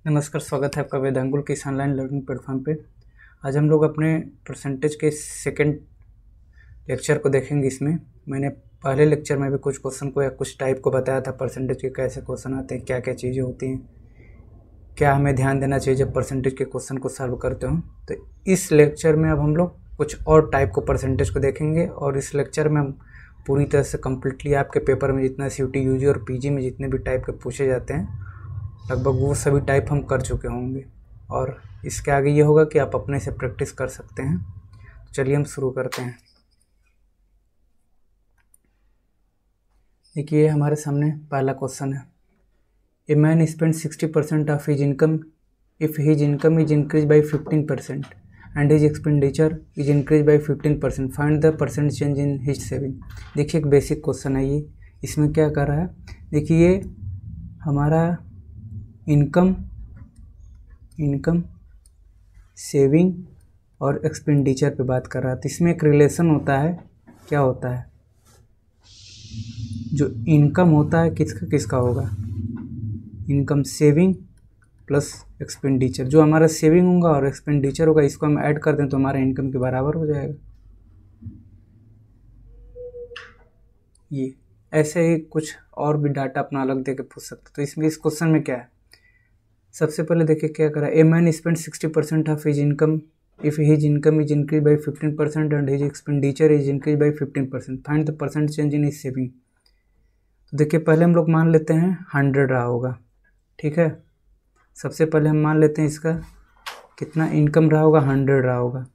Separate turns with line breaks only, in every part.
नमस्कार, स्वागत है आपका वेदांगुल के इस ऑनलाइन लर्निंग प्लेटफॉर्म पे। आज हम लोग अपने परसेंटेज के सेकंड लेक्चर को देखेंगे। इसमें मैंने पहले लेक्चर में भी कुछ क्वेश्चन को या कुछ टाइप को बताया था, परसेंटेज के कैसे क्वेश्चन आते हैं, क्या क्या चीज़ें होती हैं, क्या हमें ध्यान देना चाहिए जब परसेंटेज के क्वेश्चन को सॉल्व करते हो। तो इस लेक्चर में अब हम लोग कुछ और टाइप को परसेंटेज को देखेंगे और इस लेक्चर में हम पूरी तरह से कम्प्लीटली आपके पेपर में जितना CUT UG और PG में जितने भी टाइप के पूछे जाते हैं लगभग वो सभी टाइप हम कर चुके होंगे। और इसके आगे ये होगा कि आप अपने से प्रैक्टिस कर सकते हैं। तो चलिए हम शुरू करते हैं। देखिए हमारे सामने पहला क्वेश्चन है, a man spend 60% of his income if his income is increase by 15% and his expenditure is increase by 15%, find the percent change in his saving. देखिए एक बेसिक क्वेश्चन है ये। इसमें क्या कर रहा है, देखिए ये हमारा इनकम सेविंग और एक्सपेंडिचर पे बात कर रहा है। तो इसमें एक रिलेशन होता है, क्या होता है, जो इनकम होता है किसका किसका होगा, इनकम सेविंग प्लस एक्सपेंडिचर। जो हमारा सेविंग होगा और एक्सपेंडिचर होगा इसको हम ऐड कर दें तो हमारा इनकम के बराबर हो जाएगा। ये ऐसे ही कुछ और भी डाटा अपना अलग दे के पूछ सकते। तो इसमें इस क्वेश्चन में क्या है, सबसे पहले देखिए क्या करा, a man spend 60% of his income if his income is increase by 15% and his expenditure is increase by 15%, find the percent change in his saving. तो देखिए पहले हम लोग मान लेते हैं 100 रहा होगा, ठीक है। सबसे पहले हम मान लेते हैं इसका कितना इनकम रहा होगा, 100 रहा होगा।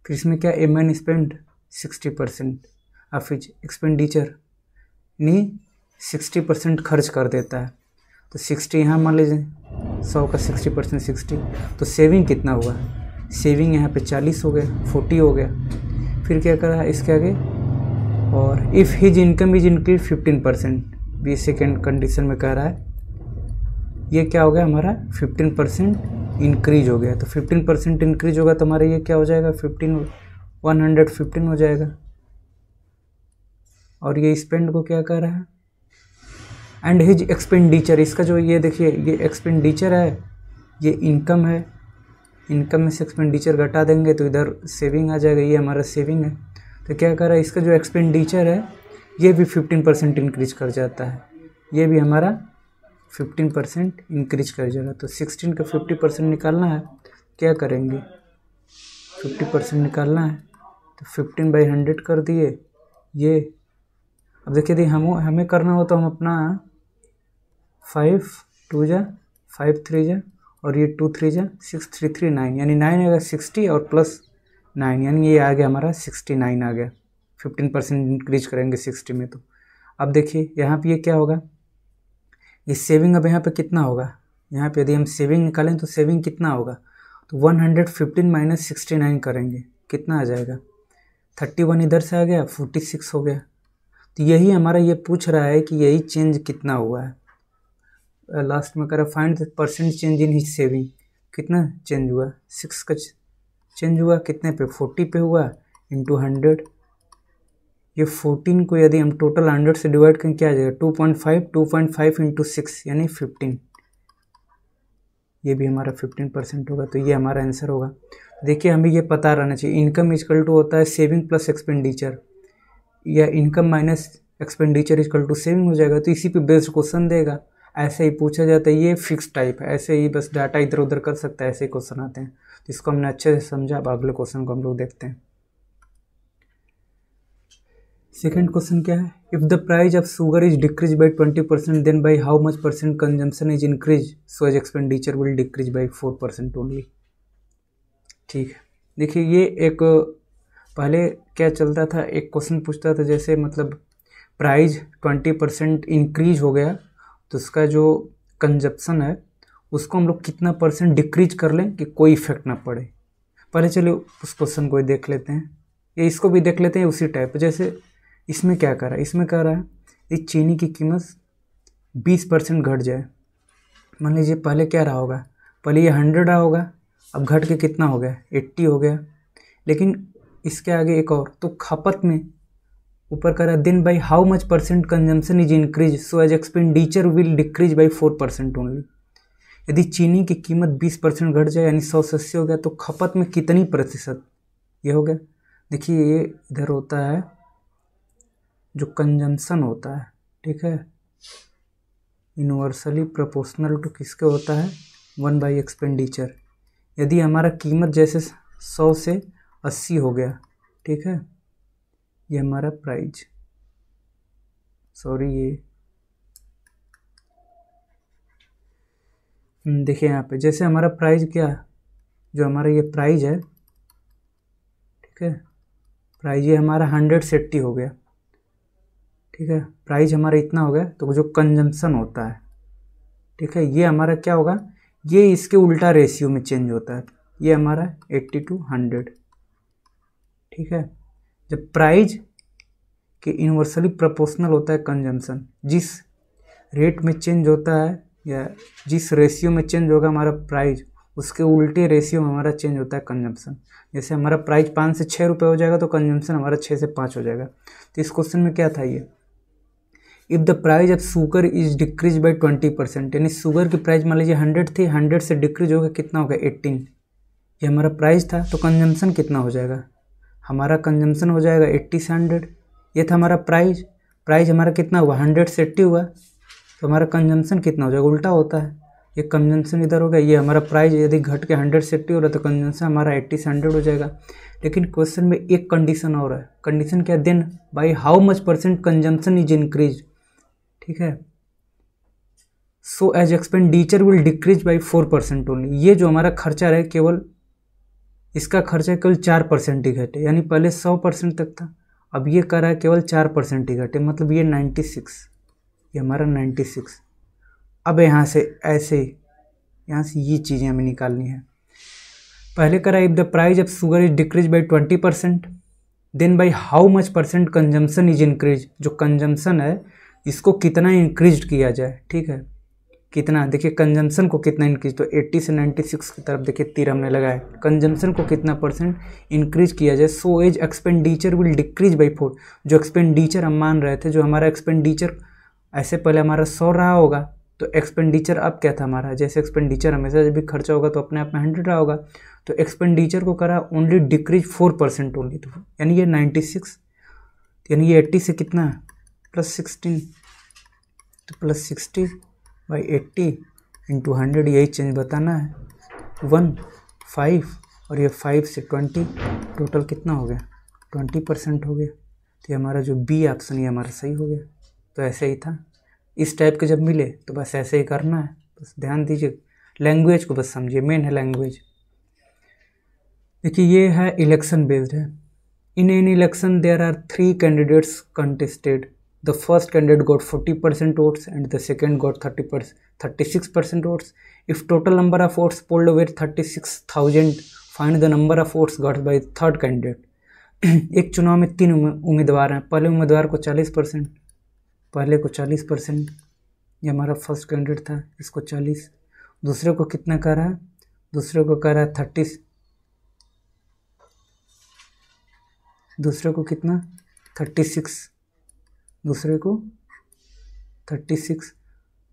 फिर इसमें क्या, a man spend 60% of his expenditure, नहीं 60% खर्च कर देता है। तो 60 यहाँ मान लीजिए 100 का 60% 60, तो सेविंग कितना हुआ, सेविंग यहाँ पे 40 हो गया, 40 हो गया। फिर क्या करा इसके आगे, और if his income is increase 15%, भी सेकेंड कंडीशन में कह रहा है, ये क्या हो गया हमारा 15% इंक्रीज हो गया। तो 15% इंक्रीज होगा तो हमारा ये क्या हो जाएगा, 115 हो जाएगा। और ये स्पेंड को क्या कह रहा है, एंड हिज एक्सपेंडिचर, इसका जो ये देखिए ये एक्सपेंडिचर है, ये इनकम है, इनकम में से एक्सपेंडिचर घटा देंगे तो इधर सेविंग आ जाएगा, ये हमारा सेविंग है। तो क्या कर रहा है, इसका जो एक्सपेंडिचर है ये भी 15% इंक्रीज कर जाता है, ये भी हमारा 15% इंक्रीज कर जाएगा। तो 16 का 50% निकालना है, क्या करेंगे 50% निकालना है तो 15/100 कर दिए ये। अब देखिए दी हमें करना हो तो हम अपना 5 2 जा 5 3 जा और ये 2 3 जा 6 3 3 9, यानी 9 आएगा 60 और प्लस 9, यानी ये आ गया हमारा 69 आ गया। 15% इंक्रीज करेंगे 60 में। तो अब देखिए यहाँ पे ये क्या होगा, ये सेविंग अब यहाँ पे कितना होगा, यहाँ पे यदि हम सेविंग निकालें तो सेविंग कितना होगा, तो 115 माइनस 69 करेंगे, कितना आ जाएगा 31 इधर से आ गया, 46 हो गया। तो यही हमारा ये पूछ रहा है कि यही चेंज कितना हुआ है। लास्ट में करा find the percent change in his saving, कितना चेंज हुआ, 6 का चेंज हुआ, कितने पे 40 पे हुआ, इंटू 100। ये 14 को यदि हम टोटल 100 से डिवाइड करें क्या आ जाएगा, 2.5 इंटू 6 यानी 15, ये भी हमारा 15% होगा। तो ये हमारा आंसर होगा। देखिए हमें ये पता रहना चाहिए, इनकम इक्वल टू होता है सेविंग प्लस एक्सपेंडिचर, या income minus expenditure equal to saving हो जाएगा। तो इसी पे बेस्ड क्वेश्चन देगा, ऐसे ही पूछा जाता है, ये फिक्स टाइप है, ऐसे ही बस डाटा इधर उधर कर सकता है, ऐसे ही क्वेश्चन आते हैं। तो इसको हमने अच्छे से समझा। अब अगले क्वेश्चन को हम लोग देखते हैं। सेकेंड क्वेश्चन क्या है, if the price of sugar is decrease by 20% then by how much percent consumption is increase, so as expenditure will decrease by 4% only. ठीक है, देखिए ये एक पहले क्या चलता था, एक क्वेश्चन पूछता था जैसे मतलब प्राइस 20% इंक्रीज हो गया तो उसका जो कंजप्शन है उसको हम लोग कितना परसेंट डिक्रीज कर लें कि कोई इफेक्ट ना पड़े। पहले चलिए उस क्वेश्चन को देख लेते हैं, या इसको भी देख लेते हैं उसी टाइप। जैसे इसमें क्या कर रहा है, इसमें कह रहा है इस चीनी की कीमत 20% घट जाए। मान लीजिए पहले क्या रहा होगा, पहले ये 100 रहा होगा, अब घट के कितना हो गया 80 हो गया। लेकिन इसके आगे एक और, तो खपत में ऊपर कर रहा है then by how much percent consumption is increase so as expenditure will decrease by 4% only. यदि चीनी की कीमत 20% घट जाए यानी 100 से 80 हो गया तो खपत में कितनी प्रतिशत, ये हो गया। देखिए ये इधर होता है जो कंजम्पशन होता है, ठीक है, इन्वर्सली प्रोपोर्शनल टू किसके होता है, 1/, एक्सपेंडिचर। यदि हमारा कीमत जैसे 100 से 80 हो गया, ठीक है, ये हमारा प्राइज, सॉरी ये देखिए यहाँ पे जैसे हमारा प्राइज क्या, जो हमारा ये प्राइज है, ठीक है, प्राइज ये हमारा 100 से 80 हो गया, ठीक है, प्राइस हमारा इतना हो गया, तो जो कंजम्पशन होता है, ठीक है, ये हमारा क्या होगा, ये इसके उल्टा रेशियो में चेंज होता है, ये हमारा 80 to 100, ठीक है। जब प्राइस के इन्वर्सली प्रोपोर्शनल होता है कंजम्पशन, जिस रेट में चेंज होता है या जिस रेशियो में चेंज होगा हमारा प्राइस, उसके उल्टे रेशियो में हमारा चेंज होता है कंजम्पशन। जैसे हमारा प्राइस 5 से 6 रुपये हो जाएगा तो कंजम्पशन हमारा 6 से 5 हो जाएगा। तो इस क्वेश्चन में क्या था, ये if the price of sugar is decrease by 20%, यानी शुगर की प्राइस मान लीजिए 100 थी, 100 से डिक्रीज होगा कितना होगा 18, ये हमारा प्राइस था, तो कंजम्पशन कितना हो जाएगा, हमारा कंजम्पशन हो जाएगा 80 से 100, ये था हमारा प्राइस, प्राइस हमारा कितना हुआ 100 से 80 हुआ, तो हमारा कंजम्पशन कितना हो जाएगा, उल्टा होता है, ये कंजम्पशन इधर होगा, ये हमारा प्राइस यदि घट के 100 से 80 हो रहा है तो कंजम्पशन हमारा 80 से 100 हो जाएगा। लेकिन क्वेश्चन में एक कंडीशन और है, कंडीशन क्या, then by how much % consumption is increase, ठीक है, so as expenditure will decrease by 4% only. ये जो हमारा खर्चा है केवल इसका खर्चा केवल 4% ही घटे, यानी पहले 100% तक था, अब ये कर रहा है केवल 4% ही घटे, मतलब ये 96, ये हमारा 96। अब यहाँ से ऐसे यहाँ से ये चीज़ें हमें निकालनी है। पहले करा if the price of sugar is decrease by 20%, then by how much % consumption is increase, जो कंजम्पशन है इसको कितना इंक्रीज किया जाए, ठीक है, कितना, देखिए कंजम्पशन को कितना इंक्रीज, तो 80 से 96 की तरफ देखिए तीर हमने लगाया, कंजम्पशन को कितना % इंक्रीज किया जाए, so as expenditure will decrease by 4, जो एक्सपेंडिचर हम मान रहे थे, जो हमारा एक्सपेंडिचर ऐसे पहले हमारा 100 रहा होगा, तो एक्सपेंडिचर अब क्या था हमारा, जैसे एक्सपेंडिचर हमेशा जब भी खर्चा होगा तो अपने आप में 100 रहा होगा, तो एक्सपेंडिचर को करा ओनली डिक्रीज 4% ओनली, तो यानी ये 96, यानी ये 80 से कितना +16, तो +60 बाई 80 इंटू 100, यही चेंज बताना है, 1 5 और ये 5 से 20, टोटल कितना हो गया 20% हो गया। तो ये हमारा जो बी ऑप्शन ये हमारा सही हो गया। तो ऐसे ही था, इस टाइप के जब मिले तो बस ऐसे ही करना है, बस ध्यान दीजिए, लैंग्वेज को बस समझिए, मेन है लैंग्वेज। देखिए ये है इलेक्शन बेस्ड है, in an election there are 3 candidates contested, the first candidate got 40% votes and the second got 36% votes. If total number of votes polled were 36,000, find the number of votes got by third candidate. एक चुनाव में 3 उम्मीदवार हैं, पहले उम्मीदवार को 40%, पहले को 40%, ये हमारा फर्स्ट कैंडिडेट था, इसको 40, दूसरे को कितना कर रहा है, दूसरे को कर रहा है 30, दूसरे को कितना 36, दूसरे को 36,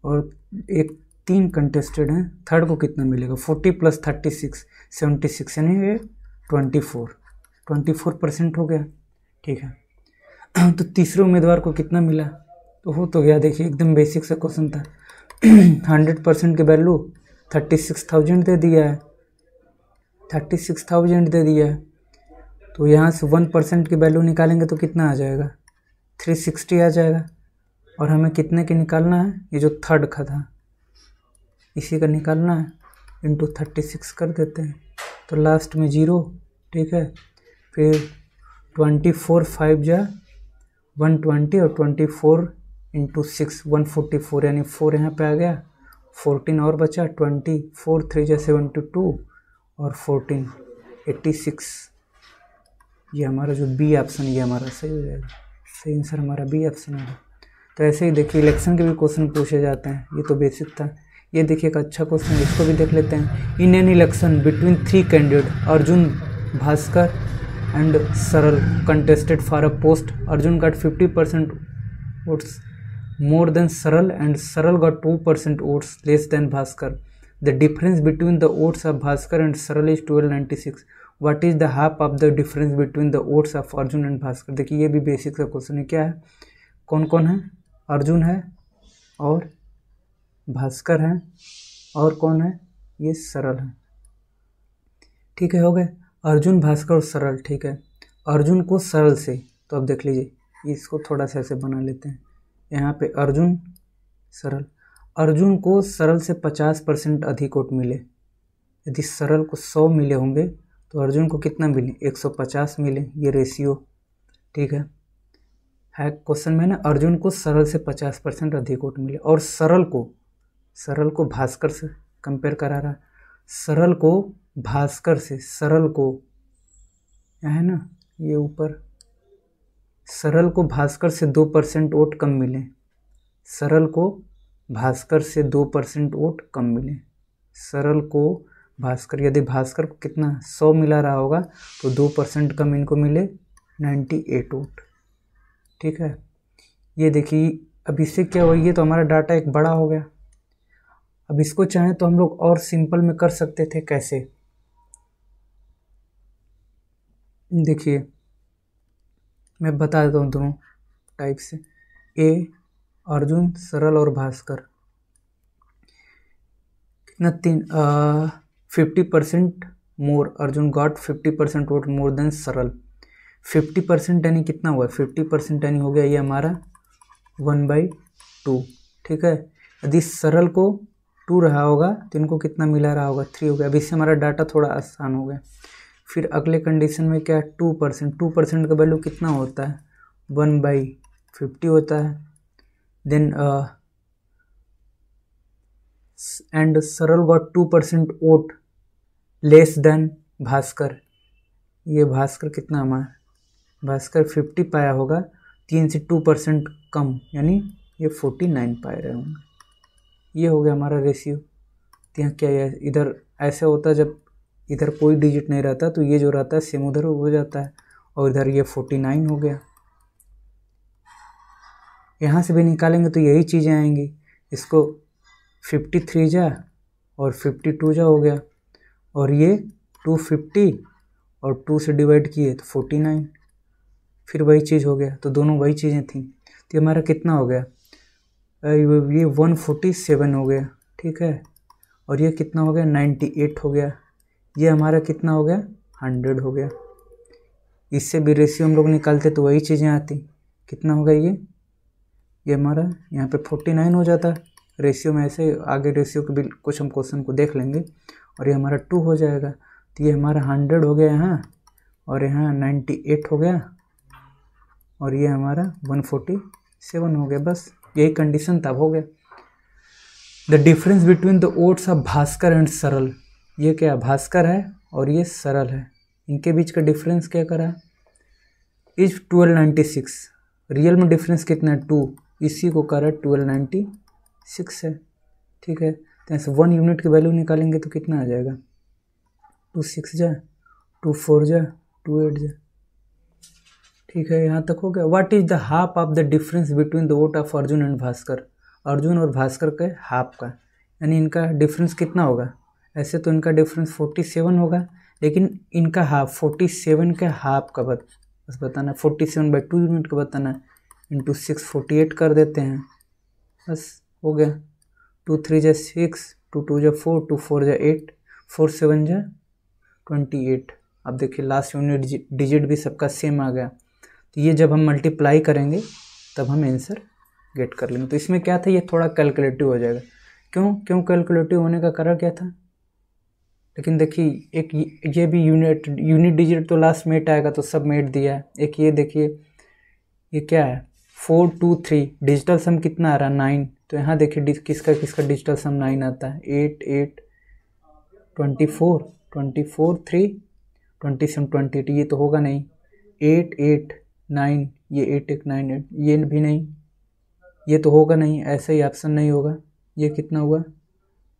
और एक 3 कंटेस्टेड हैं, थर्ड को कितना मिलेगा 40 + 36 76, यानी ये 24% हो गया, ठीक है। तो तीसरे उम्मीदवार को कितना मिला, तो हो तो गया, देखिए एकदम बेसिक सा क्वेश्चन था। 100% की वैल्यू 36,000 दे दिया है, 36,000 दे दिया है, तो यहाँ से 1% की वैल्यू निकालेंगे तो कितना आ जाएगा 360 आ जाएगा, और हमें कितने की निकालना है, ये जो थर्ड का था इसी का निकालना है, इंटू 36 कर देते हैं, तो लास्ट में 0, ठीक है, फिर 24 5 जा 120 और 24 इंटू 6 144, यानी 4 यहाँ पे आ गया, 14 और बचा, 24 3 जा 72 और 14 86, ये हमारा जो बी ऑप्शन ये हमारा सही हो जाएगा, सही आंसर हमारा बी ऑप्शन है। तो ऐसे ही देखिए इलेक्शन के भी क्वेश्चन पूछे जाते हैं, ये तो बेसिक था। ये देखिए एक अच्छा क्वेश्चन है, इसको भी देख लेते हैं। In an election between 3 candidate Arjun Bhaskar and Saral contested for a post, Arjun got 50% votes more than Saral and Saral got 2% votes less than Bhaskar, the difference between the votes of Bhaskar and Saral is 1296। What is the half of the difference between the votes of Arjun and Bhaskar. देखिए ये भी basic सा question है। क्या है, कौन कौन है, अर्जुन है और भास्कर है और कौन है, ये सरल है। ठीक है, हो गए अर्जुन भास्कर और सरल। ठीक है, अर्जुन को सरल से, तो अब देख लीजिए इसको थोड़ा सा ऐसे बना लेते हैं। यहाँ पे अर्जुन सरल, अर्जुन को सरल से 50% अधिक वोट मिले। यदि सरल को 100 मिले होंगे तो अर्जुन को कितना मिले, 150 मिले। ये रेशियो ठीक है क्वेश्चन में ना, अर्जुन को सरल से 50% अधिक वोट मिले और सरल को भास्कर से कंपेयर करा रहा। सरल को भास्कर से, सरल को यहाँ है ना ये ऊपर, सरल को भास्कर से 2% वोट कम मिले। सरल को भास्कर से 2% वोट कम मिले। सरल को भास्कर, यदि भास्कर को कितना 100 मिला रहा होगा तो 2% कम इनको मिले 98 वोट। ठीक है, ये देखिए अब इससे क्या हुआ, ये तो हमारा डाटा एक बड़ा हो गया। अब इसको चाहें तो हम लोग और सिंपल में कर सकते थे। कैसे, देखिए मैं बता देता हूँ दोनों टाइप से। ए अर्जुन, सरल और भास्कर, कितना 50% more, Arjun got 50% vote more than Saral. 50% यानी कितना हुआ, 50% यानी हो गया ये हमारा 1/2। ठीक है, यदि सरल को 2 रहा होगा तो इनको कितना मिला रहा होगा, 3 हो गया। अब इससे हमारा डाटा थोड़ा आसान हो गया। फिर अगले कंडीशन में क्या है, 2% का वैल्यू कितना होता है, 1/50 होता है। Then and Saral got 2% vote less than Bhaskar. ये भास्कर कितना हमारा, भास्कर 50 पाया होगा, 3 से 2% कम, यानी ये 49 पाए रहे होंगे। ये हो गया हमारा रेशियो। तो यहाँ क्या है, इधर ऐसे होता है जब इधर कोई डिजिट नहीं रहता तो ये जो रहता है सेम उधर हो जाता है, और इधर ये 49 हो गया। यहाँ से भी निकालेंगे तो यही चीज़ें आएंगी। इसको 53 जा और 52 जा हो गया, और ये 250 और 2 से डिवाइड किए तो 49, फिर वही चीज़ हो गया। तो दोनों वही चीज़ें थी। तो ये हमारा कितना हो गया, ये 147 हो गया। ठीक है, और ये कितना हो गया, 98 हो गया। ये हमारा कितना हो गया, 100 हो गया। इससे भी रेशियो हम लोग निकालते तो वही चीज़ें आती। कितना होगा ये हमारा यहाँ पे 49 हो जाता रेशियो में। ऐसे आगे रेशियो के भी कुछ हम क्वेश्चन को देख लेंगे। और ये हमारा 2 हो जाएगा। तो ये हमारा 100 हो गया यहाँ, और यहाँ 98 हो गया, और ये हमारा 147 हो गया। बस यही कंडीशन तब हो गया। The difference between the votes of Bhaskar and सरल, ये क्या भास्कर है और ये सरल है, इनके बीच का डिफरेंस क्या करा, इज 1296। रियल में डिफरेंस कितना है, 2, इसी को करा 1296 है। ठीक है, तो ऐसे 1 यूनिट की वैल्यू निकालेंगे तो कितना आ जाएगा, 2 6 जा, 2 4 जा, 2 8 जा। ठीक है, यहाँ तक हो गया। What is the half of the difference between the vote of Arjun and Bhaskar. Arjun और भास्कर के हाफ का, यानी इनका डिफरेंस कितना होगा। ऐसे तो इनका डिफरेंस 47 होगा, लेकिन इनका हाफ 47 के हाफ का बस बताना, 47/2 यूनिट का बताना, इंटू 6 48 कर देते हैं, बस हो गया। 2 3 जा 6, 2 2 जा 4, 2 4 जा 8, 4 7 जा 28। अब देखिए लास्ट यूनिट डिजिट भी सबका सेम आ गया। तो ये जब हम मल्टीप्लाई करेंगे तब हम आंसर गेट कर लेंगे। तो इसमें क्या था, ये थोड़ा कैलकुलेटिव हो जाएगा। क्यों कैलकुलेटिव होने का कारण क्या था, लेकिन देखिए एक ये भी यूनिट डिजिट तो लास्ट में 8 आएगा, तो सब में 8 दिया है। एक ये देखिए ये क्या है, 4 2 3, डिजिटल सम कितना आ रहा है, 9। तो यहाँ देखिए किसका डिजिटल सम 9 आता है, 8 8 24 24 3 27 28, ये तो होगा नहीं। 8 8 9, ये 8 1 9 8, ये भी नहीं, ये तो होगा नहीं, ऐसा ही ऑप्शन नहीं होगा। ये कितना हुआ,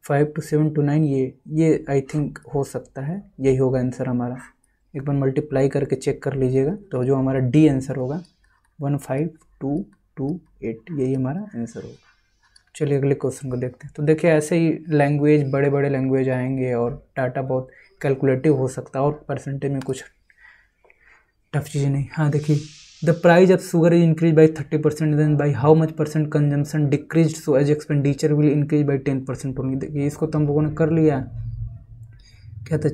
5 2 7 2 9, ये आई थिंक हो सकता है यही होगा आंसर हमारा। एक बार मल्टीप्लाई करके चेक कर लीजिएगा, तो जो हमारा डी आंसर होगा 15228, यही हमारा आंसर होगा। चलिए अगले क्वेश्चन को देखते हैं। तो देखिए ऐसे ही लैंग्वेज, बड़े बड़े लैंग्वेज आएंगे और डाटा बहुत कैलकुलेटिव हो सकता है और परसेंटेज में कुछ टफ चीज़ें नहीं। हाँ देखिए, the price of sugar is increase by 30%, then by how much percent consumption decrease, so as expenditure will increase by 10% only. देखिए इसको तो हम लोगों ने कर लिया। क्या था?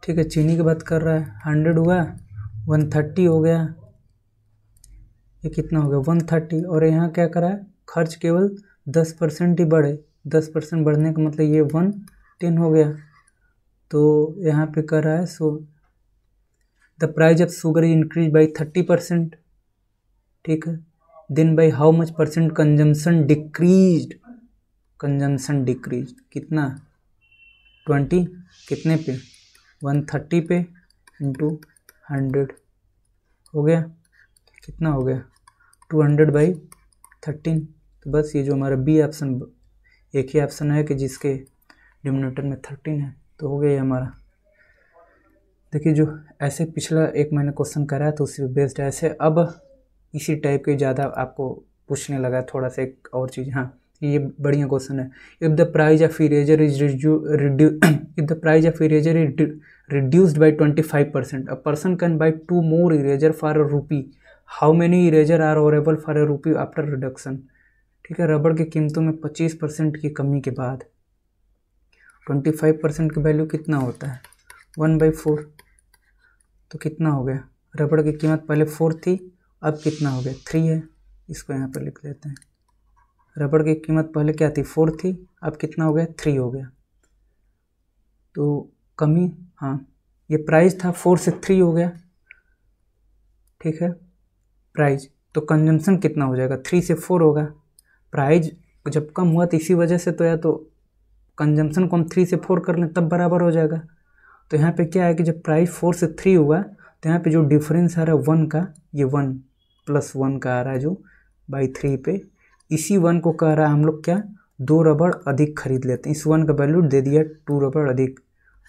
ठीक है, चीनी की बात कर रहा है। 100 हुआ, 130 हो गया, ये कितना हो गया? 130। और यहाँ क्या करा है? खर्च केवल 10% ही बढ़े। 10% बढ़ने का मतलब ये 110 हो गया। तो यहाँ पे कर रहा है so the price of sugar is increase by 30%, ठीक है। Then by how much percent consumption decrease, consumption decrease कितना? 20, कितने पे? 130 पे इंटू 100 हो गया, कितना हो गया? 200/13। तो बस ये जो हमारा बी ऑप्शन, एक ही ऑप्शन है कि जिसके डिनोमिनेटर में 13 है, तो हो गया ये हमारा। देखिए जो ऐसे पिछला एक मैंने क्वेश्चन करा तो उसी पे बेस्ड ऐसे अब इसी टाइप के ज़्यादा आपको पूछने लगा थोड़ा सा एक और चीज़। हाँ ये बढ़िया क्वेश्चन है। If the price of eraser is if the price of eraser is reduced by 25%, a person can buy 2 more eraser for a rupee. How many eraser are available for a rupee after reduction? ठीक है, रबड़ की कीमतों में 25% की कमी के बाद 25% की वैल्यू कितना होता है? 1/4। तो कितना हो गया? रबड़ की कीमत पहले 4 थी, अब कितना हो गया? 3 है। इसको यहाँ पर लिख लेते हैं। रबड़ की कीमत पहले क्या थी? 4 थी, अब कितना हो गया? 3 हो गया। तो कमी, हाँ ये प्राइस था 4 से 3 हो गया, ठीक है प्राइस। तो कंजम्पशन कितना हो जाएगा? 3 से 4 होगा। प्राइस जब कम हुआ तो इसी वजह से तो, या तो कंजम्पशन को हम 3 से 4 कर लें तब बराबर हो जाएगा। तो यहाँ पे क्या है कि जब प्राइस 4 से 3 हुआ तो यहाँ पे जो डिफरेंस आ रहा है 1 का, ये 1 + 1 का आ रहा है जो बाई 3 पे, इसी 1 को कह रहा है हम लोग क्या? 2 रबड़ अधिक खरीद लेते हैं। इस 1 का वैल्यू दे दिया 2 रबड़ अधिक।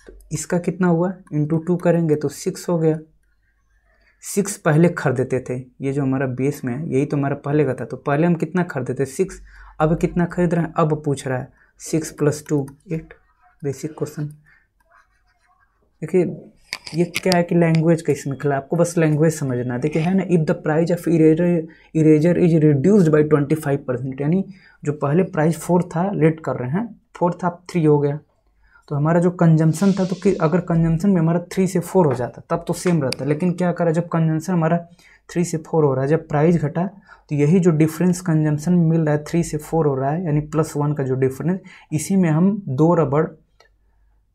तो इसका कितना हुआ? इंटू 2 करेंगे तो 6 हो गया। 6 पहले खरीदते थे, ये जो हमारा बेस में है यही तो हमारा पहले का था। तो पहले हम कितना खरीदते थे? 6। अब कितना खरीद रहे हैं? अब पूछ रहा है 6 + 2 8। Basic question. देखिए ये क्या है कि लैंग्वेज का इसमें खिला, आपको बस लैंग्वेज समझना। देखिए है ना, if the price of eraser is reduced by 25%, यानी जो पहले प्राइस 4 था, लेट कर रहे हैं 4 था, अब 3 हो गया। तो हमारा जो कंजम्पशन था, तो कि अगर कंजम्पशन में हमारा 3 से 4 हो जाता तब तो सेम रहता, लेकिन क्या करा, जब कंजम्पशन हमारा 3 से 4 हो रहा है, जब प्राइस घटा तो यही जो डिफरेंस कंजम्पशन में मिल रहा है 3 से 4 हो रहा है, यानी +1 का जो डिफरेंस, इसी में हम 2 रबड़,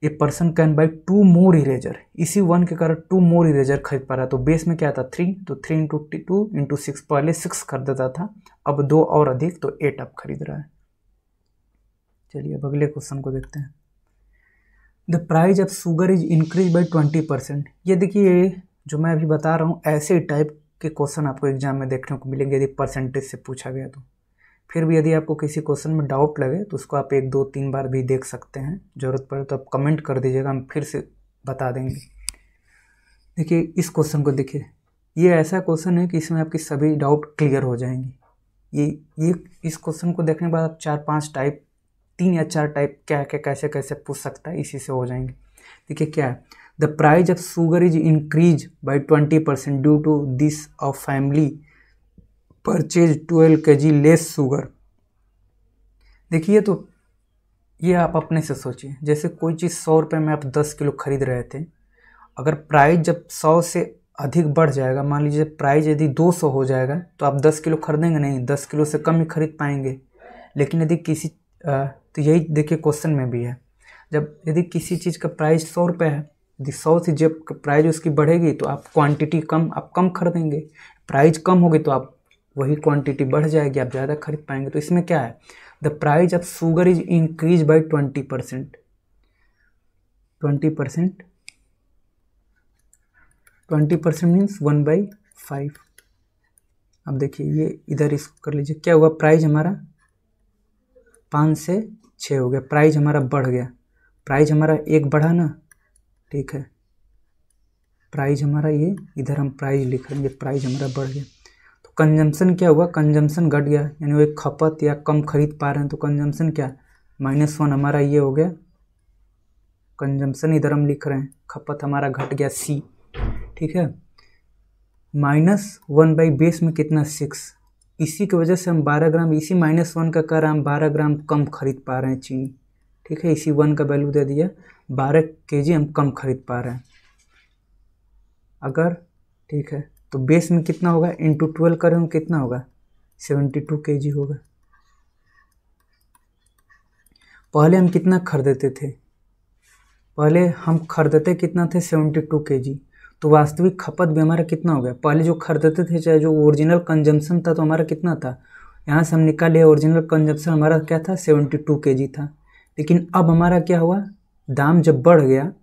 a person can buy 2 more eraser, इसी 1 के कारण 2 मोर इरेजर खरीद पा रहा है। तो बेस में क्या था? 3, तो 3 × 2 × 6, पहले 6 खरीदता था, अब 2 और अधिक, तो 8 अब खरीद रहा है। चलिए अब अगले क्वेश्चन को देखते हैं। The price of sugar is increase by 20%। ये देखिए जो मैं अभी बता रहा हूँ, ऐसे टाइप के क्वेश्चन आपको एग्जाम में देखने को मिलेंगे यदि परसेंटेज से पूछा गया तो। फिर भी यदि आपको किसी क्वेश्चन में डाउट लगे तो उसको आप 1, 2, 3 बार भी देख सकते हैं। ज़रूरत पड़े तो आप कमेंट कर दीजिएगा, हम फिर से बता देंगे। देखिए इस क्वेश्चन को देखिए, ये ऐसा क्वेश्चन है कि इसमें आपकी सभी डाउट क्लियर हो जाएंगी। ये इस क्वेश्चन को देखने के बाद आप 4-5 टाइप, 3 या 4 टाइप क्या क्या कैसे कैसे पूछ सकता है, इसी से हो जाएंगे। देखिए क्या है, the price of sugar is increase by 20% due to this of family purchase 12 kg less sugar. देखिए तो ये आप अपने से सोचिए, जैसे कोई चीज़ 100 रुपये में आप 10 किलो खरीद रहे थे, अगर प्राइस जब 100 से अधिक बढ़ जाएगा, मान लीजिए प्राइस यदि 200 हो जाएगा, तो आप 10 किलो खरीदेंगे नहीं, 10 किलो से कम ही खरीद पाएंगे। लेकिन यदि किसी तो यही देखिए क्वेश्चन में भी है, जब यदि किसी चीज़ का प्राइस 100 रुपये है, यदि 100 से जब प्राइस उसकी बढ़ेगी तो आप क्वांटिटी कम, आप कम खरीदेंगे। प्राइस कम होगी तो आप वही क्वांटिटी बढ़ जाएगी, आप ज़्यादा खरीद पाएंगे। तो इसमें क्या है, the price of sugar is increase by 20%। 20% means 1/5। अब देखिए ये इधर इसको कर लीजिए, क्या हुआ, प्राइस हमारा 5 से 6 हो गया, प्राइस हमारा बढ़ गया, प्राइस हमारा 1 बढ़ा ना, ठीक है, प्राइस हमारा ये इधर हम प्राइस लिख लेंगे, प्राइस हमारा बढ़ गया। तो कंजम्पशन क्या हुआ, कंजम्पशन घट गया, यानी वो खपत या कम खरीद पा रहे हैं, तो कंजम्पशन क्या -1 हमारा ये हो गया कंजम्पशन, इधर हम लिख रहे हैं खपत हमारा घट गया सी, ठीक है। -1 बाई बेस में कितना 6, इसी की वजह से हम 12 ग्राम, इसी -1 का कर हम 12 ग्राम कम खरीद पा रहे हैं चीनी, ठीक है। इसी 1 का वैल्यू दे दिया, 12 kg हम कम खरीद पा रहे हैं अगर, ठीक है। तो बेस में कितना होगा, इंटू 12 करें हम कितना होगा 72 kg होगा। पहले हम कितना खरीदते थे, पहले हम खरीदते कितना थे 72 kg, तो वास्तविक खपत भी हमारा कितना हो गया, पहले जो खरीदते थे चाहे जो ओरिजिनल कंजम्पशन था तो हमारा कितना था, यहाँ से हम निकाले ओरिजिनल कंजम्पशन हमारा क्या था 72 kg था। लेकिन अब हमारा क्या हुआ, दाम जब बढ़ गया,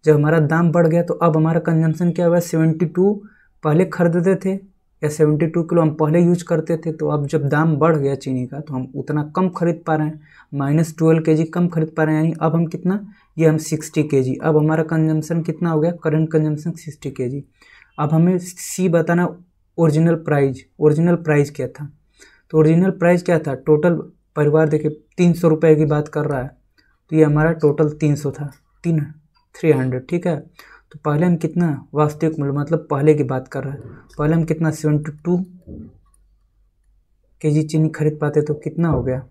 जब हमारा दाम बढ़ गया तो अब हमारा कंजम्पशन क्या हुआ 72 पहले खरीदते थे या 72 किलो हम पहले यूज करते थे, तो अब जब दाम बढ़ गया चीनी का तो हम उतना कम खरीद पा रहे हैं, -12 kg कम खरीद पा रहे हैं, यानी अब हम कितना, ये हम 60 kg, अब हमारा कंजम्पशन कितना हो गया, करंट कंजम्पशन 60 kg। अब हमें सी बताना ओरिजिनल प्राइस क्या था, तो ओरिजिनल प्राइस क्या था, टोटल परिवार देखिए 300 रुपये की बात कर रहा है, तो ये हमारा टोटल 300 था, 300, ठीक है। तो पहले हम कितना वास्तविक मूल्य, मतलब पहले की बात कर रहा है, पहले हम कितना 72 kg चीनी खरीद पाते, तो कितना हो गया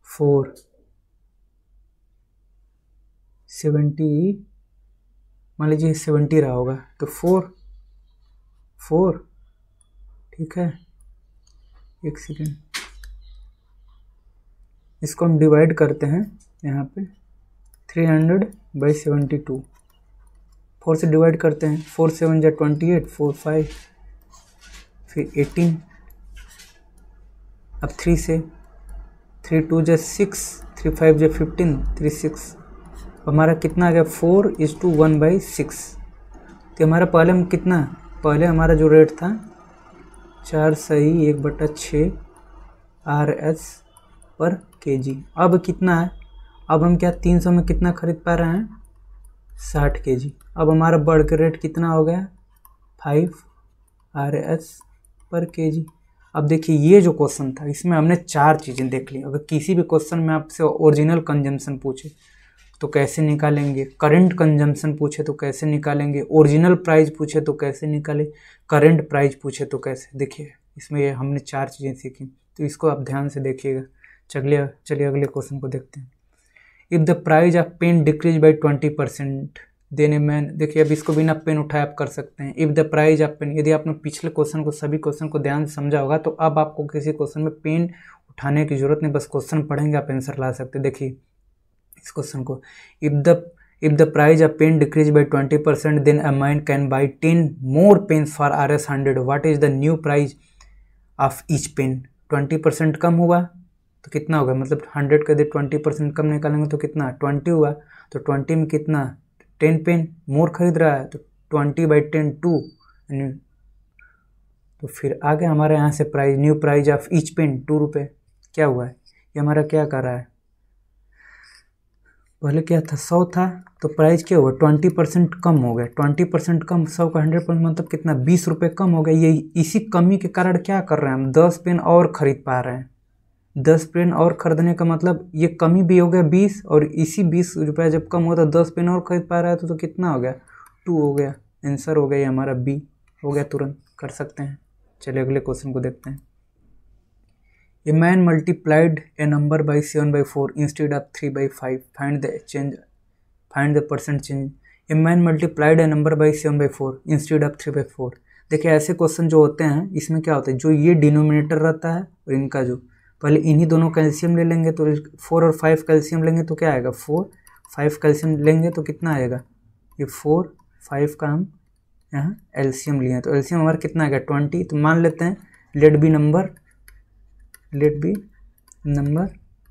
470, मान लीजिए 70 रहा होगा, तो 4, ठीक है। एक सेकेंड, इसको हम डिवाइड करते हैं यहाँ पे 300/72, 4 से डिवाइड करते हैं, 4 7 जा 28, 4 5 फिर 18, अब 3 से 3 2 जा 6, 3 5 जा 15, 3 6, हमारा कितना आ गया 4:1/6। तो हमारा पहले हम कितना, पहले हमारा जो रेट था 4 सही 1/6 RS पर kg, अब कितना है, अब हम क्या 300 में कितना खरीद पा रहे हैं 60 kg, अब हमारा बढ़ के रेट कितना हो गया 5 RS पर kg। अब देखिए ये जो क्वेश्चन था इसमें हमने 4 चीज़ें देख ली। अगर किसी भी क्वेश्चन में आपसे ओरिजिनल कंजम्पशन पूछे तो कैसे निकालेंगे, करंट कंजम्पशन पूछे तो कैसे निकालेंगे, ओरिजिनल प्राइस पूछे तो कैसे निकालें, करंट प्राइस पूछे तो कैसे, देखिए इसमें ये हमने 4 चीज़ें सीखी, तो इसको आप ध्यान से देखिएगा। चलिए अगले क्वेश्चन को देखते हैं। If the price of pen decrease by 20% then a man, देखिए अब इसको बिना पेन उठाए आप कर सकते हैं। If the price of pen, यदि आपने पिछले क्वेश्चन को सभी क्वेश्चन को ध्यान से समझा होगा तो अब आपको किसी क्वेश्चन में पेन उठाने की जरूरत नहीं, बस क्वेश्चन पढ़ेंगे आप आंसर ला सकते हैं। देखिए इस क्वेश्चन को, if the price of pen decrease by 20% then a man can buy 10 more pens for RS 100, what is the new price of each pen. 20% कम हुआ तो कितना होगा, मतलब 100 का यदि 20% कम निकालेंगे तो कितना 20 हुआ, तो 20 में कितना 10 पेन मोर खरीद रहा है, तो 20/10 2, तो फिर आगे हमारे यहाँ से price, new price of each pen 2 रुपये, क्या हुआ है ये हमारा क्या कर रहा है, पहले क्या था 100 था तो प्राइस क्या हुआ 20% कम हो गया, 20% कम 100 का 100% मतलब कितना 20 रुपये कम हो गया। ये इसी कमी के कारण क्या कर रहे हैं हम 10 पेन और ख़रीद पा रहे हैं, 10 पेन और ख़रीदने का मतलब ये कमी भी हो गया 20, और इसी 20 रुपये जब कम हो तो 10 पेन और खरीद पा रहा है तो कितना हो गया 2 हो गया, आंसर हो गया ये हमारा बी हो गया, तुरंत कर सकते हैं। चलिए अगले क्वेश्चन को देखते हैं। A man multiplied a number by 7/4 instead of 3/5. Find the percent change. A man multiplied a number by 7/4 instead of 3/4. देखिए ऐसे क्वेश्चन जो होते हैं इसमें क्या होता है, जो ये डिनोमिनेटर रहता है और इनका जो, पहले इन्हीं दोनों कैल्शियम ले लेंगे तो 4 और 5 कैल्शियम लेंगे तो क्या आएगा 4, 5 कैल्शियम लेंगे तो कितना आएगा, ये 4 5 का हम यहाँ एलसीएम लिए तो एलसीएम हमारा कितना आएगा 20। तो मान लेते हैं लेट बी नंबर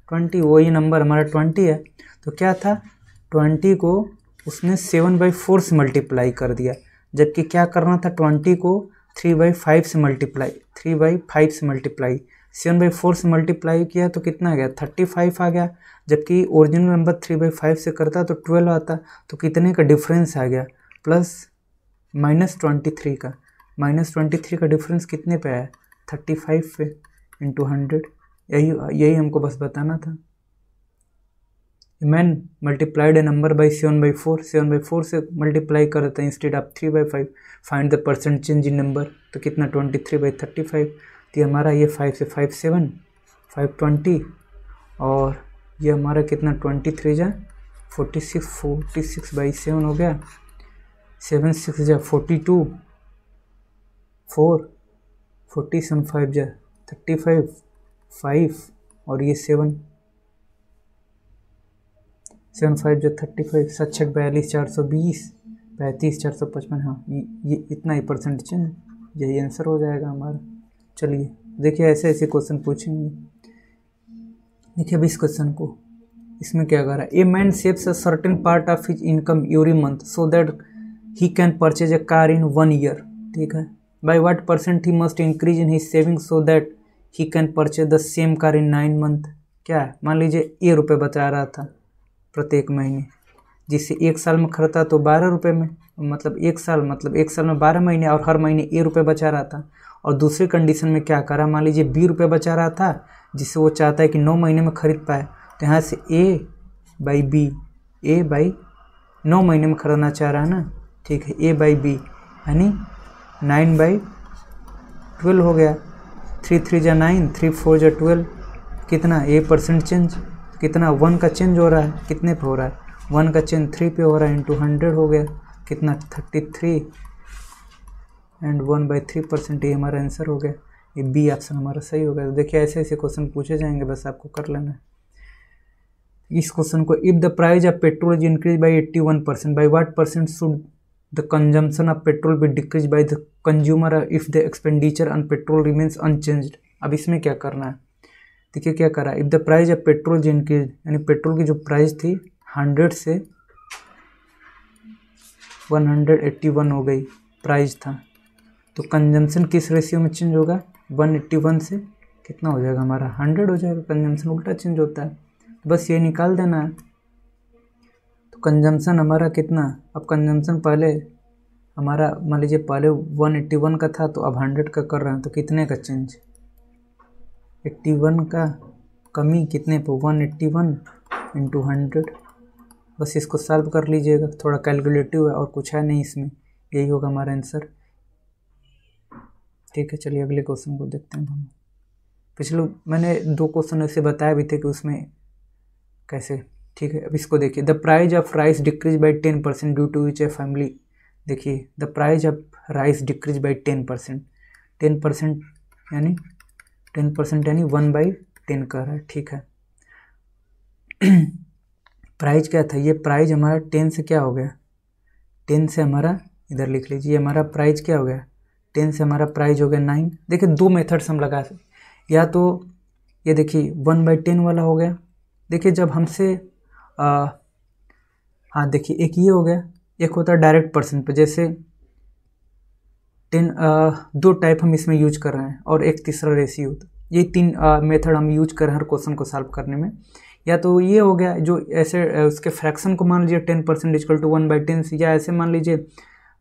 20, वही नंबर हमारा 20 है। तो क्या था 20 को उसने 7/4 से मल्टीप्लाई कर दिया, जबकि क्या करना था 20 को 3/5 से मल्टीप्लाई, 3/5 से मल्टीप्लाई, 7/4 से मल्टीप्लाई किया तो कितना आ गया 35 आ गया, जबकि ओरिजिनल नंबर 3/5 से करता तो 12 आता, तो कितने का डिफरेंस आ गया प्लस -23 का, -23 का डिफरेंस कितने पे आया, 35 पे इंटू 100। यही हमको बस बताना था। Man multiplied A number by 7/4, 7/4 से मल्टीप्लाई कर देते हैं instead of 3/5। Find the percent change in number, तो कितना 23/35। तो ये हमारा ये 5 से 5 7 520, और ये हमारा कितना 23 जा 46, 46/7 हो गया। 7 6 जा 42, 4 47 5 जा 35 5, और ये 7 5 जा 35, 7 6 42, 420, 35 455। हाँ ये इतना ही परसेंट चेंज, यही आंसर हो जाएगा हमारा। चलिए देखिए ऐसे ऐसे क्वेश्चन पूछेंगे। देखिए अभी इस क्वेश्चन को, इसमें क्या कह रहा है, a man saves a certain part of his income every month so that he can purchase a car in 1 year. ठीक है, by what percent he must increase in his saving so that he can purchase the same car in 9 month. क्या है, मान लीजिए ये रुपये बचा रहा था प्रत्येक महीने, जिससे 1 साल में खर्चा तो 12 रुपये में, मतलब 1 साल में 12 महीने, और हर महीने ये रुपये बचा रहा था। और दूसरी कंडीशन में क्या करा, मान लीजिए 20 रुपये बचा रहा था, जिससे वो चाहता है कि 9 महीने में खरीद पाए। तो यहाँ से A by B, A by 9 महीने में खरीदना चाह रहा है ना। ठीक है, A बाई बी यानी 9/12 हो गया। 3 3 जा 9, 3 4 जा 12, कितना A परसेंट चेंज, कितना 1 का चेंज हो रहा है, कितने पे हो रहा है 1 का चेंज 3 पे हो रहा है, इंटू 100 हो गया, कितना 33 एंड 1/3%। ये हमारा आंसर हो गया। ये बी ऑप्शन हमारा सही हो गया। तो देखिए ऐसे ऐसे क्वेश्चन पूछे जाएंगे, बस आपको कर लेना है। इस क्वेश्चन को, if the price of petrol is increase by 81%, by what percent should the consumption of petrol be decrease by the consumer if the expenditure on petrol remains unchanged. अब इसमें क्या करना है, देखिए क्या करा, if the price of petrol is increase, यानी petrol की जो प्राइस थी 100 से 181 हो गई, प्राइस था, तो कंजम्पशन किस रेशियो में चेंज होगा, 181 से कितना हो जाएगा हमारा 100 हो जाएगा। कंजम्पशन उल्टा चेंज होता है, तो बस ये निकाल देना है। तो कंजम्पशन हमारा कितना, अब कंजम्पशन पहले हमारा मान लीजिए पहले 181 का था, तो अब 100 का कर रहे हैं, तो कितने का चेंज, 81 का कमी कितने पे, 181 इंटू 100। बस इसको सॉल्व कर लीजिएगा, थोड़ा कैलकुलेटिव है और कुछ है नहीं इसमें, यही होगा हमारा आंसर। ठीक है, चलिए अगले क्वेश्चन को देखते हैं हम। पिछले मैंने 2 क्वेश्चन ऐसे बताया भी थे कि उसमें कैसे। ठीक है, अब इसको देखिए, the price of rice decrease by 10% due to which a family. देखिए the price of rice decrease by 10%, 10% यानी 10% यानी 1/10 कर रहा है। ठीक है, प्राइस क्या था, ये प्राइस हमारा 10 से क्या हो गया, 10 से हमारा इधर लिख लीजिए, हमारा प्राइस क्या हो गया, 10 से हमारा प्राइस हो गया 9। देखिए 2 मेथड्स हम लगा सकते, या तो ये देखिए 1/10 वाला हो गया। देखिए जब हमसे हाँ देखिए एक ये हो गया, एक होता है डायरेक्ट परसेंट पे, जैसे 2 टाइप हम इसमें यूज कर रहे हैं, और एक तीसरा रेशियो होता है। ये 3 मेथड हम यूज कर रहे हैं हर क्वेश्चन को सॉल्व करने में। या तो ये हो गया जो ऐसे उसके फ्रैक्शन को मान लीजिए 10% इक्वल टू 1/10, या ऐसे मान लीजिए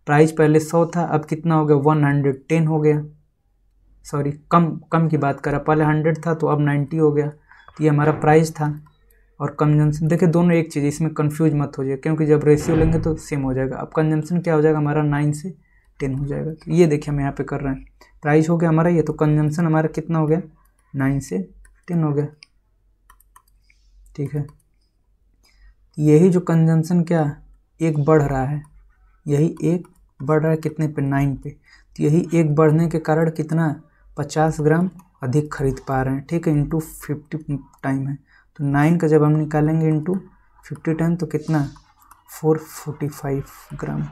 प्राइस पहले 100 था, अब कितना हो गया 110 हो गया, सॉरी कम की बात करा, पहले 100 था तो अब 90 हो गया। तो ये हमारा प्राइस था और कंजम्पशन। देखिए दोनों एक चीज़, इसमें कंफ्यूज मत हो जाए, क्योंकि जब रेशियो लेंगे तो सेम हो जाएगा। अब कंजम्पशन क्या हो जाएगा हमारा 9 से 10 हो जाएगा। तो ये देखिए हम यहाँ पे कर रहे हैं, प्राइस हो गया हमारा ये, तो कंजम्पशन हमारा कितना हो गया 9 से 10 हो गया। ठीक है, यही जो कंजम्पशन क्या एक बढ़ रहा है, यही एक बढ़ रहा है कितने पे 9 पे, तो यही एक बढ़ने के कारण कितना 50 ग्राम अधिक खरीद पा रहे हैं। ठीक है, इंटू 50 टाइम है, तो 9 का जब हम निकालेंगे इंटू 50 टाइम तो कितना 445 ग्राम।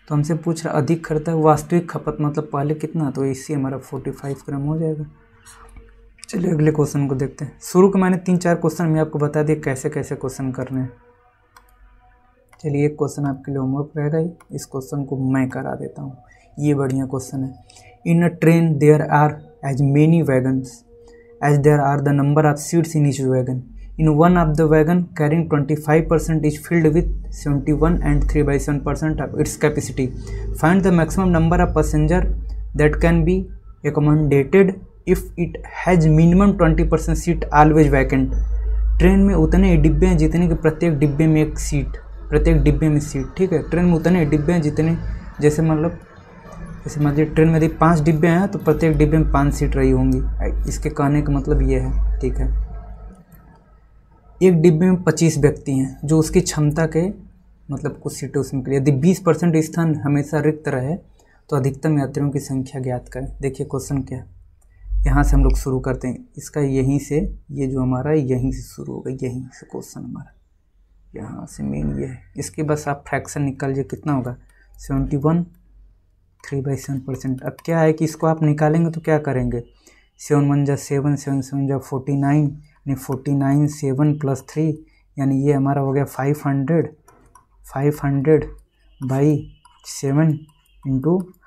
तो हमसे पूछ रहा अधिक खरीदता है, वास्तविक खपत मतलब पहले कितना, तो इससे हमारा 45 ग्राम हो जाएगा। चलिए अगले क्वेश्चन को देखते हैं। शुरू के मैंने 3-4 क्वेश्चन में आपको बता दिया कैसे कैसे क्वेश्चन करने हैं। चलिए एक क्वेश्चन आपके लिए होमवर्क रहेगा, इस क्वेश्चन को मैं करा देता हूँ, ये बढ़िया क्वेश्चन है। In a train there are as many wagons as there are the number of seats in each wagon, in one of the wagon carrying 25% is filled with 71 and 3/7% of its capacity. Find the maximum number of passenger that can be accommodated if it has minimum 20% seat always vacant. Train में उतने डिब्बे हैं जितने कि प्रत्येक डिब्बे में एक सीट, प्रत्येक डिब्बे में सीट, ठीक है। ट्रेन में उतने डिब्बे हैं जितने, जैसे मान लीजिए ट्रेन में यदि 5 डिब्बे हैं तो प्रत्येक डिब्बे में 5 सीट रही होंगी। इसके कहने का मतलब ये है, ठीक है। एक डिब्बे में 25 व्यक्ति हैं जो उसकी क्षमता के मतलब कुछ सीटें उसमें के लिए। यदि 20% स्थान हमेशा रिक्त रहे तो अधिकतम यात्रियों की संख्या ज्ञात करें। देखिए क्वेश्चन क्या है, यहाँ से हम लोग शुरू करते हैं। इसका यहीं से, ये जो हमारा यहीं से शुरू होगा, यहीं से क्वेश्चन हमारा यहाँ से मेन ये है। इसके बस आप फ्रैक्शन निकाल लीजिए, कितना होगा 71 3/7%। अब क्या है कि इसको आप निकालेंगे तो क्या करेंगे, 7 1 जा 7, 7 7 जा 49, यानी 49 7 + 3, यानी ये हमारा हो गया 500 /7 ×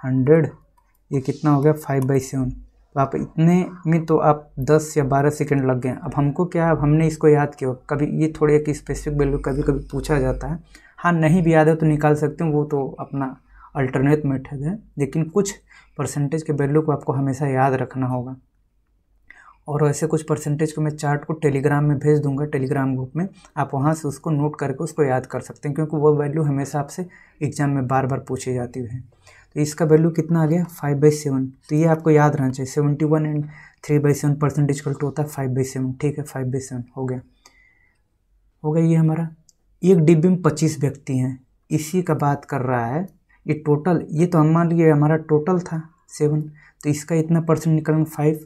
100, ये कितना हो गया 5/7। तो आप इतने में तो आप 10 या 12 सेकंड लग गए। अब हमको क्या, अब हमने इसको याद किया। कभी ये थोड़े एक स्पेसिफिक वैल्यू कभी कभी पूछा जाता है, हाँ नहीं भी याद है तो निकाल सकते हैं, वो तो अपना अल्टरनेट मेथड है, लेकिन कुछ परसेंटेज के वैल्यू को आपको हमेशा याद रखना होगा। और ऐसे कुछ परसेंटेज को मैं चार्ट को टेलीग्राम में भेज दूंगा, टेलीग्राम ग्रुप में, आप वहाँ से उसको नोट करके उसको याद कर सकते हैं, क्योंकि वो वैल्यू हमेशा आपसे एग्जाम में बार बार पूछी जाती है। तो इसका वैल्यू कितना आ गया 5/7, तो ये आपको याद रहना चाहिए। 71 and 3/7% इक्वल टू होता है 5/7, ठीक है 5/7 हो गया ये हमारा। एक डिब्बे में 25 व्यक्ति हैं, इसी का बात कर रहा है। ये टोटल, ये तो हम मान लिए हमारा टोटल था 7, तो इसका इतना परसेंट निकलेंगे 5,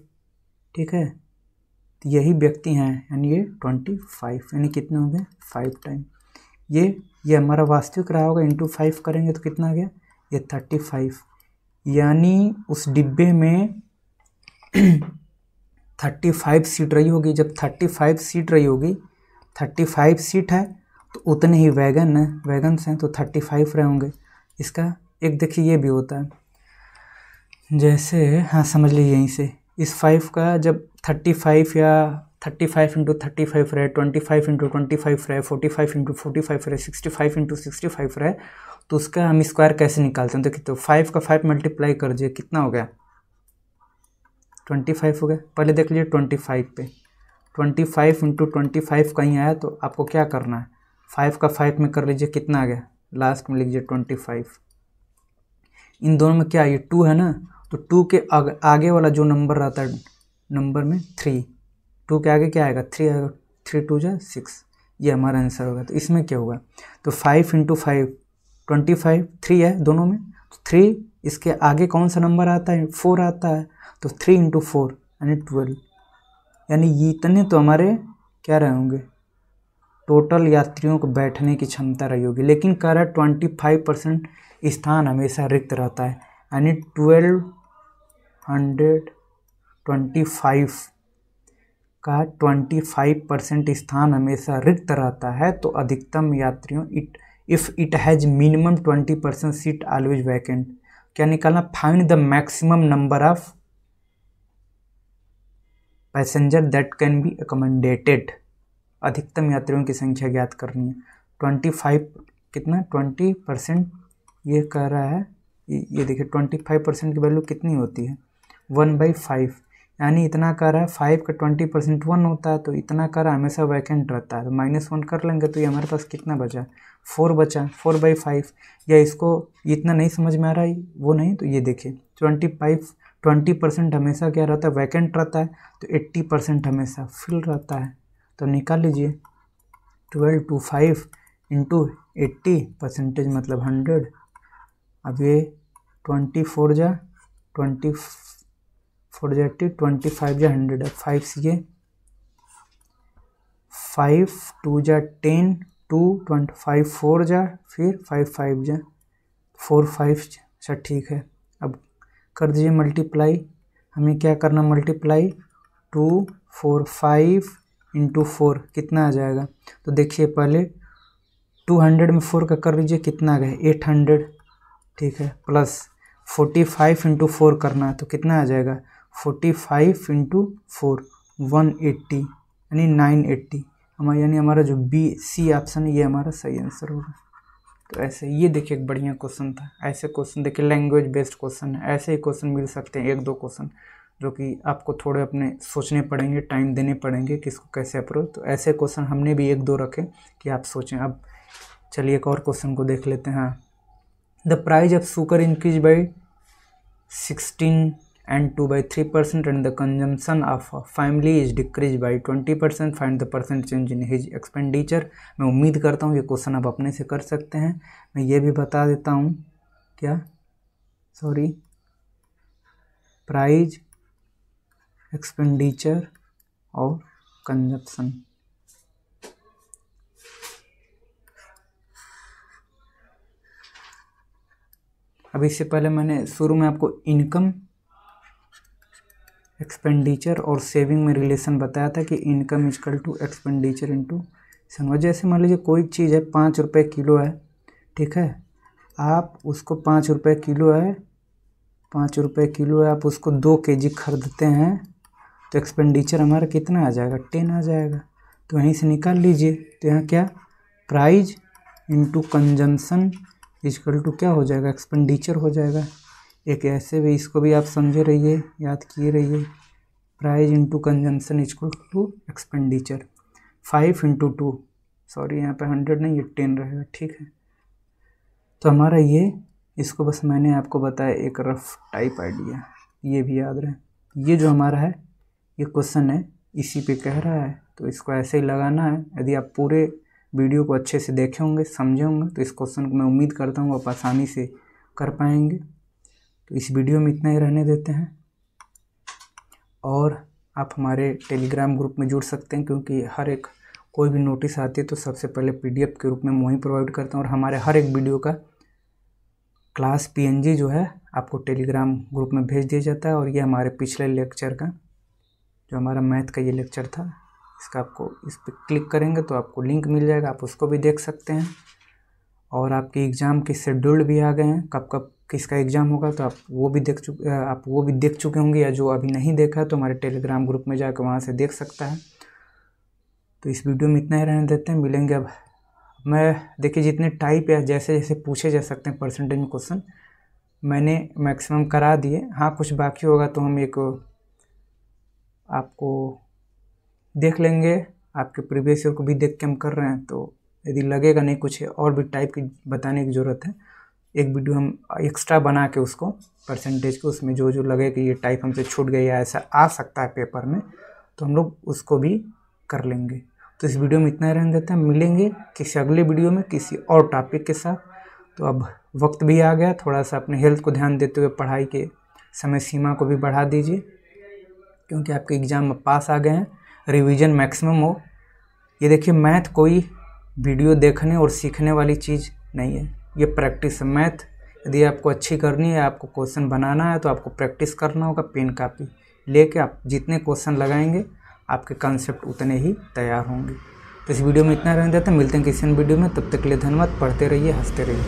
ठीक है। तो यही व्यक्ति हैं, यानी ये 25, यानी कितने हो गए 5 टाइम ये हमारा वास्तविक रहा होगा, इंटू 5 करेंगे तो कितना आ गया ये 35, यानी उस डिब्बे में 35 सीट रही होगी। जब 35 सीट रही होगी, 35 सीट है तो उतने ही वैगन्स हैं, तो 35 रहे होंगे। इसका एक देखिए ये भी होता है, जैसे हाँ समझ लीजिए यहीं से, इस 5 का जब 35 या 35 × 35 रहे, 25 × 25 रहे, 45 × 45 रहे, 65 × 65 रहे, तो उसका हम स्क्वायर कैसे निकालते हैं। देखिए तो 5 का 5 मल्टीप्लाई कर दीजिए, कितना हो गया 25 हो गया। पहले देख लीजिए 25 पे, 25 × 25 कहीं आया तो आपको क्या करना है, 5 का 5 में कर लीजिए, कितना आ गया, लास्ट में लीजिए 25। इन दोनों में क्या, ये 2 है ना, तो 2 के आगे वाला जो नंबर रहता है नंबर में 3, 2 के आगे क्या आएगा 3 आएगा, 3 2 जा 6, ये हमारा आंसर होगा। तो इसमें क्या होगा, तो 5 × 5 25, 3 है दोनों में, तो 3 इसके आगे कौन सा नंबर आता है 4 आता है, तो 3 × 4 यानी 12, यानी ये इतने तो हमारे क्या रहे होंगे टोटल यात्रियों को बैठने की क्षमता रही होगी। लेकिन कह रहा है 25% स्थान हमेशा रिक्त रहता है, यानी 1225 का 25% स्थान हमेशा रिक्त रहता है, तो अधिकतम यात्रियों if it has minimum 20% seat always vacant. क्या निकालना, find the maximum number of passenger that can B accommodated. अधिकतम यात्रियों की संख्या ज्ञात करनी है। 25 कितना 20% ये कह रहा है, ये देखिए 25% की वैल्यू कितनी होती है 1/5, यानी इतना कह रहा है 5 का 20% 1 होता है, तो इतना कह रहा है हमेशा वैकेंट रहता है, तो -1 कर लेंगे तो ये हमारे पास कितना बचा 4 बचा 4/5। या इसको इतना नहीं समझ में आ रहा है वो नहीं, तो ये देखिए 20% हमेशा क्या रहता है वैकेंट रहता है, तो 80% हमेशा फिल रहता है। तो निकाल लीजिए 1225 × 80% मतलब 100। अब ये 24 जा 24 जा 80, 25 जा 100, अब 5 से ये 5 2 जा 10, 2 25 4 जा, फिर 5 5 जा 4 5, अच्छा ठीक है। अब कर दीजिए मल्टीप्लाई, हमें क्या करना मल्टीप्लाई 2 4 5 × 4 कितना आ जाएगा, तो देखिए पहले 200 में 4 का कर लीजिए, कितना आ गया 800, ठीक है, प्लस 45 × 4 करना है तो कितना आ जाएगा 45 × 4 180, यानी 980, हमारा यानी हमारा जो BC ऑप्शन है ये हमारा सही आंसर होगा। तो ऐसे ये देखिए एक बढ़िया क्वेश्चन था। ऐसे क्वेश्चन देखिए लैंग्वेज बेस्ड क्वेश्चन है, ऐसे ही क्वेश्चन मिल सकते हैं 1-2 क्वेश्चन जो कि आपको थोड़े अपने सोचने पड़ेंगे, टाइम देने पड़ेंगे कि इसको कैसे अप्रोच। तो ऐसे क्वेश्चन हमने भी 1-2 रखे कि आप सोचें। अब चलिए एक और क्वेश्चन को देख लेते हैं। हाँ, the price of sugar increase by 16 and 2/3% and the consumption of a family is decreased by 20%. Find the percent change in his expenditure. मैं उम्मीद करता हूँ ये क्वेश्चन आप अपने से कर सकते हैं। मैं ये भी बता देता हूँ क्या, सॉरी, प्राइज, एक्सपेंडिचर और कंजप्शन। अब इससे पहले मैंने शुरू में आपको इनकम, एक्सपेंडिचर और सेविंग में रिलेशन बताया था कि income equal to expenditure into saving. जैसे मान लीजिए कोई चीज़ है 5 रुपये किलो है, ठीक है, आप उसको 5 रुपये किलो है, 5 रुपये किलो है, आप उसको 2 kg खरीदते हैं तो एक्सपेंडिचर हमारा कितना आ जाएगा, 10 आ जाएगा। तो वहीं से निकाल लीजिए। तो यहाँ क्या, price into consumption equal to क्या हो जाएगा, एक्सपेंडिचर हो जाएगा। एक ऐसे भी इसको भी आप समझे रहिए, याद किए रहिए। Price into consumption equal to expenditure. 5 × 2, sorry यहाँ पे 100 नहीं, ये 10 रहेगा, ठीक है। तो हमारा ये, इसको बस मैंने आपको बताया एक रफ टाइप आइडिया, ये भी याद रहे। ये जो हमारा है ये क्वेश्चन है, इसी पे कह रहा है, तो इसको ऐसे ही लगाना है। यदि आप पूरे वीडियो को अच्छे से देखे होंगे, समझे होंगे, तो इस क्वेश्चन को मैं उम्मीद करता हूँ आप आसानी से कर पाएंगे। तो इस वीडियो में इतना ही रहने देते हैं और आप हमारे टेलीग्राम ग्रुप में जुड़ सकते हैं, क्योंकि हर एक कोई भी नोटिस आती है तो सबसे पहले PDF के रूप में मैं ही प्रोवाइड करता हूँ। और हमारे हर एक वीडियो का क्लास PNG जो है आपको टेलीग्राम ग्रुप में भेज दिया जाता है। और ये हमारे पिछले लेक्चर का, जो हमारा मैथ का ये लेक्चर था, इसका आपको इस पर क्लिक करेंगे तो आपको लिंक मिल जाएगा, आप उसको भी देख सकते हैं। और आपके एग्ज़ाम के शेड्यूल भी आ गए हैं, कब कब किसका एग्ज़ाम होगा, तो आप वो भी देख चुके होंगे, या जो अभी नहीं देखा है तो हमारे टेलीग्राम ग्रुप में जाकर वहाँ से देख सकता है। तो इस वीडियो में इतना ही रहने देते हैं, मिलेंगे। अब मैं देखिए जितने टाइप या जैसे जैसे पूछे जा सकते हैं परसेंटेज में क्वेश्चन, मैंने मैक्सिमम करा दिए। हाँ, कुछ बाकी होगा तो हम एक आपको देख लेंगे, आपके प्रीवियस ईयर को भी देख के हम कर रहे हैं। तो यदि लगेगा नहीं कुछ और भी टाइप की बताने की ज़रूरत है, एक वीडियो हम एक्स्ट्रा बना के उसको परसेंटेज को, उसमें जो जो लगे कि ये टाइप हमसे छूट गई या ऐसा आ सकता है पेपर में, तो हम लोग उसको भी कर लेंगे। तो इस वीडियो में इतना ही रहने देते हैं, मिलेंगे किसी अगले वीडियो में किसी और टॉपिक के साथ। तो अब वक्त भी आ गया, थोड़ा सा अपने हेल्थ को ध्यान देते हुए पढ़ाई के समय सीमा को भी बढ़ा दीजिए, क्योंकि आपके एग्ज़ाम में पास आ गए हैं। रिवीजन मैक्सिमम हो। ये देखिए, मैथ कोई वीडियो देखने और सीखने वाली चीज़ नहीं है, ये प्रैक्टिस है। मैथ यदि आपको अच्छी करनी है, आपको क्वेश्चन बनाना है, तो आपको प्रैक्टिस करना होगा। पेन कापी लेके आप जितने क्वेश्चन लगाएंगे आपके कॉन्सेप्ट उतने ही तैयार होंगे। तो इस वीडियो में इतना रहने देते हैं, मिलते हैं किसी अन्य वीडियो में। तब तक के लिए धन्यवाद। पढ़ते रहिए, हंसते रहिए।